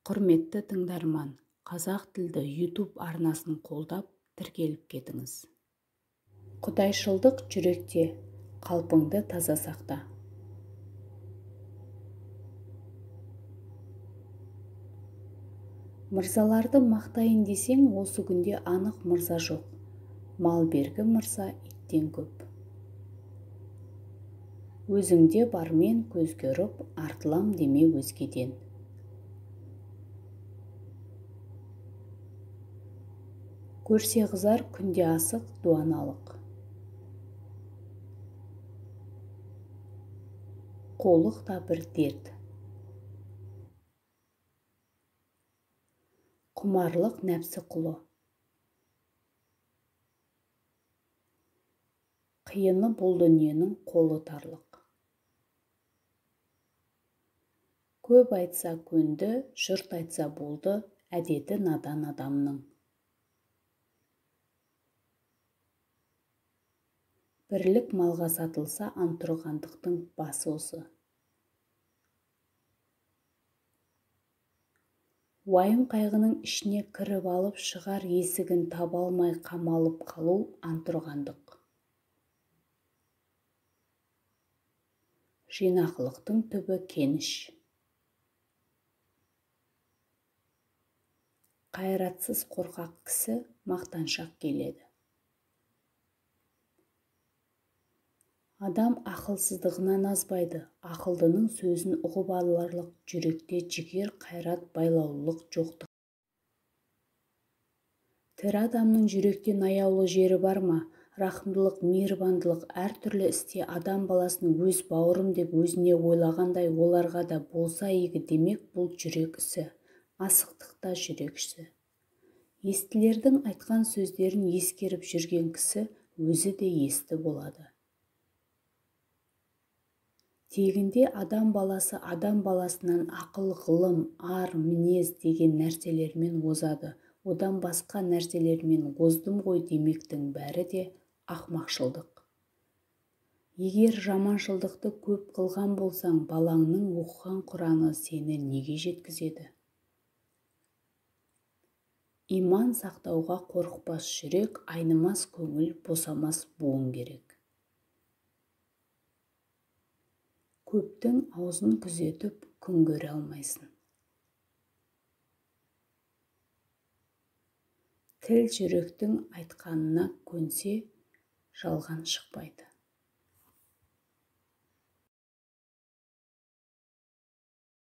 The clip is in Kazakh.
Құрметті тыңдарман, қазақ тілді YouTube арнасын қолдап тіркеліп кетіңіз. Құдайшылдық жүректе, қалпыңды таза сақта. Мырзаларды мақтайын десең, осы күнде анық мырза жоқ. Мал бергі мырза иттен көп. Өзіңде бармен көзге ұрып, артылам деме өзгеден. Көрсе қызар күнде асық, дуаналық. Қолық та бір дерт. Құмарлық нәпсі құлы. Қиыны бұл дүниенің қолы тарлық. Көп айтса көнді, жұрт айтса болды, әдеті надан адамның. Бірлік малға сатылса, антұрғандықтың басы осы. Уайым қайғының ішіне кіріп алып, шығар есігін таба алмай қамалып қалу антұрғандық. Жинақылықтың түбі кеніш. Қайратсыз қорқақ кісі мақтаншақ келеді. Адам ақылсыздығынан азбайды, ақылдының сөзін ұғып аларлық жүректе жігер, қайрат, байлаулылық жоқтық. Тірі адамның жүректен аяулы жері бар ма? Рахымдылық, мейірбандылық әртүрлі істе адам баласын өз бауырым деп өзіне ойлағандай оларға да болса игі демек бұл жүрек ісі, асықтықта жүрек іші. Естілердің айтқан сөздерін ескеріп жүрген кісі өзі де есті болады. Тегінде адам баласы адам баласынан ақыл, ғылым, ар, мінез деген нәрселермен озады. Одан басқа нәрселермен оздым ғой демектің бәрі де ақмақшылдық. Егер жаманшылдықты көп қылған болсаң, балаңның оқыған Құраны сені неге жеткізеді? Иман сақтауға қорықпас жүрек, айнымас көңіл, босамас буын керек. Көптің аузын күзетіп күн көре алмайсың. Тіл жүректің айтқанына көнсе, жалған шықпайды.